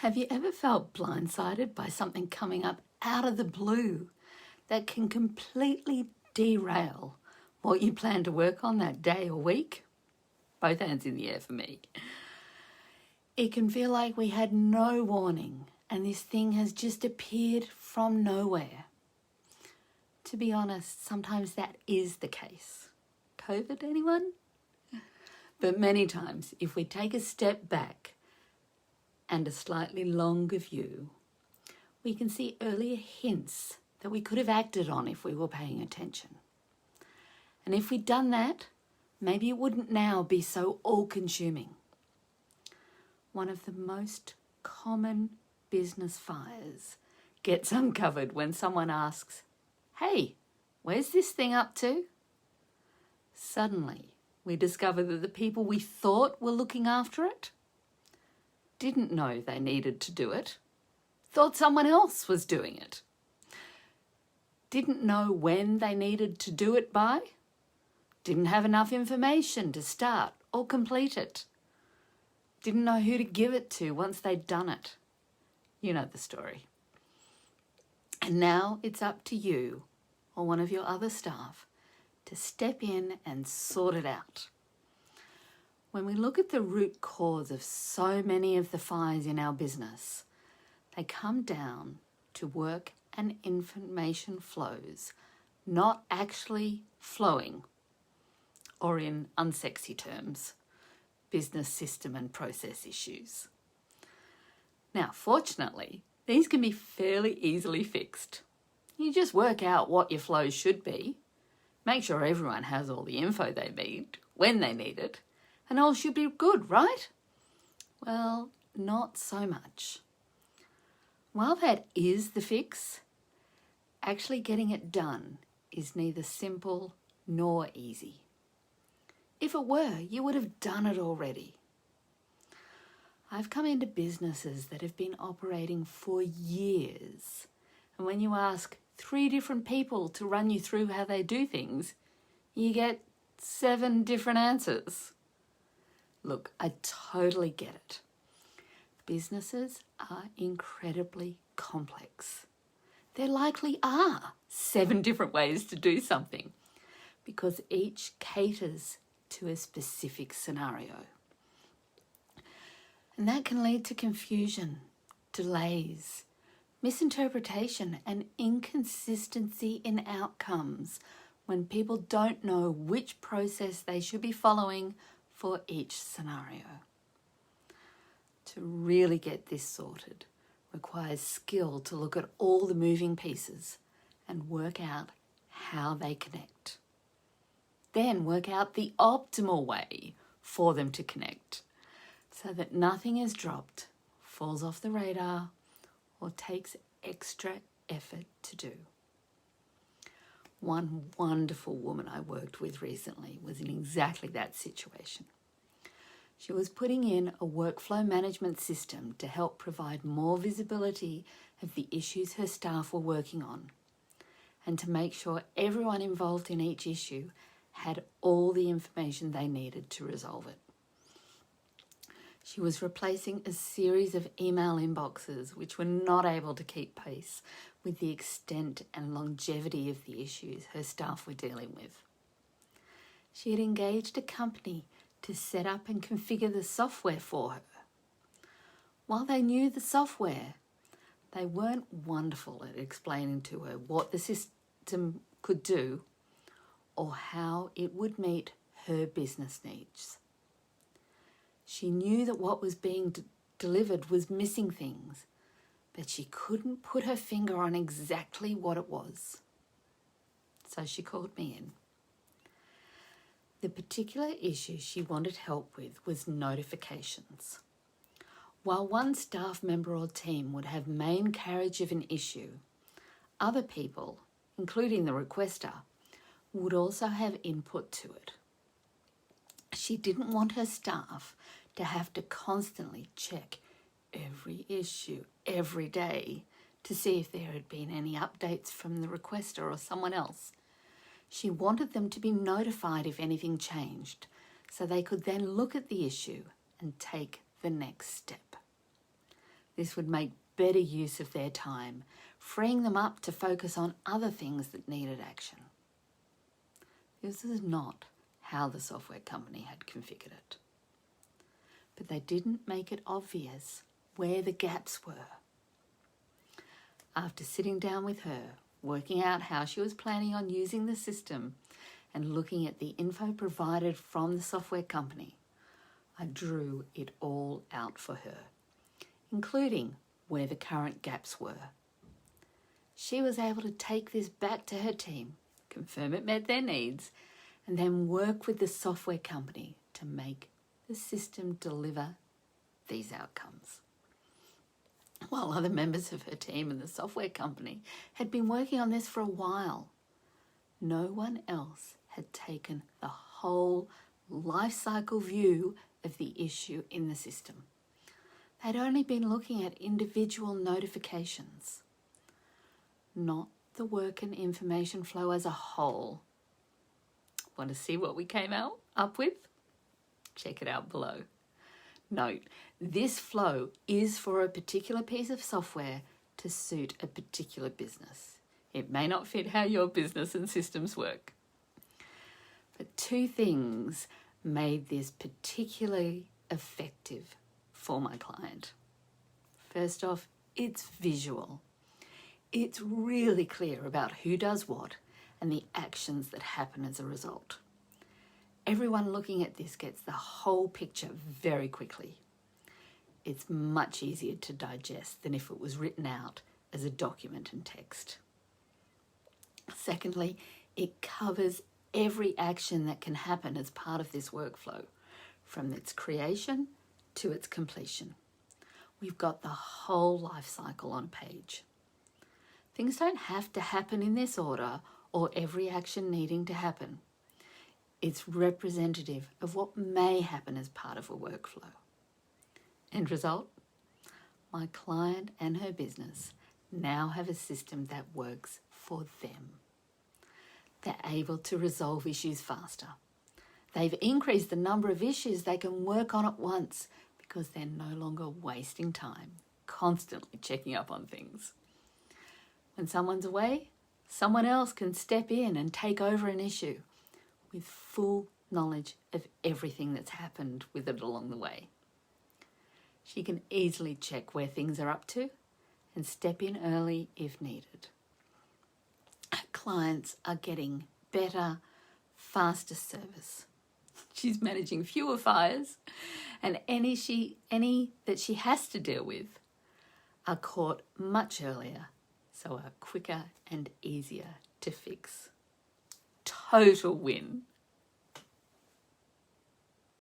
Have you ever felt blindsided by something coming up out of the blue that can completely derail what you plan to work on that day or week? Both hands in the air for me. It can feel like we had no warning and this thing has just appeared from nowhere. To be honest, sometimes that is the case. COVID, anyone? But many times, if we take a step back and a slightly longer view, we can see earlier hints that we could have acted on if we were paying attention. And if we'd done that, maybe it wouldn't now be so all-consuming. One of the most common business fires gets uncovered when someone asks, "Hey, where's this thing up to?" Suddenly, we discover that the people we thought were looking after it didn't know they needed to do it, thought someone else was doing it, didn't know when they needed to do it by, didn't have enough information to start or complete it, didn't know who to give it to once they'd done it. You know the story. And now it's up to you or one of your other staff to step in and sort it out. When we look at the root cause of so many of the fires in our business, they come down to work and information flows not actually flowing, or in unsexy terms, business system and process issues. Now, fortunately, these can be fairly easily fixed. You just work out what your flows should be, make sure everyone has all the info they need when they need it, and all should be good, right? Well, not so much. While that is the fix, actually getting it done is neither simple nor easy. If it were, you would have done it already. I've come into businesses that have been operating for years, and when you ask 3 different people to run you through how they do things, you get 7 different answers. Look, I totally get it. Businesses are incredibly complex. There likely are 7 different ways to do something because each caters to a specific scenario. And that can lead to confusion, delays, misinterpretation, and inconsistency in outcomes when people don't know which process they should be following for each scenario. To really get this sorted requires skill to look at all the moving pieces and work out how they connect. Then work out the optimal way for them to connect so that nothing is dropped, falls off the radar, or takes extra effort to do. One wonderful woman I worked with recently was in exactly that situation. She was putting in a workflow management system to help provide more visibility of the issues her staff were working on and to make sure everyone involved in each issue had all the information they needed to resolve it. She was replacing a series of email inboxes which were not able to keep pace with the extent and longevity of the issues her staff were dealing with. She had engaged a company to set up and configure the software for her. While they knew the software, they weren't wonderful at explaining to her what the system could do or how it would meet her business needs. She knew that what was being delivered was missing things, but she couldn't put her finger on exactly what it was. So she called me in. The particular issue she wanted help with was notifications. While one staff member or team would have main carriage of an issue, other people, including the requester, would also have input to it. She didn't want her staff to have to constantly check every issue every day to see if there had been any updates from the requester or someone else. She wanted them to be notified if anything changed, so they could then look at the issue and take the next step. This would make better use of their time, freeing them up to focus on other things that needed action. This is not how the software company had configured it. But they didn't make it obvious where the gaps were. After sitting down with her, working out how she was planning on using the system, and looking at the info provided from the software company, I drew it all out for her, including where the current gaps were. She was able to take this back to her team, confirm it met their needs, and then work with the software company to make the system deliver these outcomes. While other members of her team and the software company had been working on this for a while, no one else had taken the whole life cycle view of the issue in the system. They'd only been looking at individual notifications, not the work and information flow as a whole. Want to see what we came up with? Check it out below. Note, this flow is for a particular piece of software to suit a particular business. It may not fit how your business and systems work. But two things made this particularly effective for my client. First off, it's visual. It's really clear about who does what and the actions that happen as a result. Everyone looking at this gets the whole picture very quickly. It's much easier to digest than if it was written out as a document and text. Secondly, it covers every action that can happen as part of this workflow, from its creation to its completion. We've got the whole life cycle on a page. Things don't have to happen in this order or every action needing to happen. It's representative of what may happen as part of a workflow. End result? My client and her business now have a system that works for them. They're able to resolve issues faster. They've increased the number of issues they can work on at once because they're no longer wasting time, constantly checking up on things. When someone's away, someone else can step in and take over an issue with full knowledge of everything that's happened with it along the way. She can easily check where things are up to and step in early if needed. Clients are getting better, faster service. She's managing fewer fires, and any that she has to deal with are caught much earlier, so are quicker and easier to fix. Total win.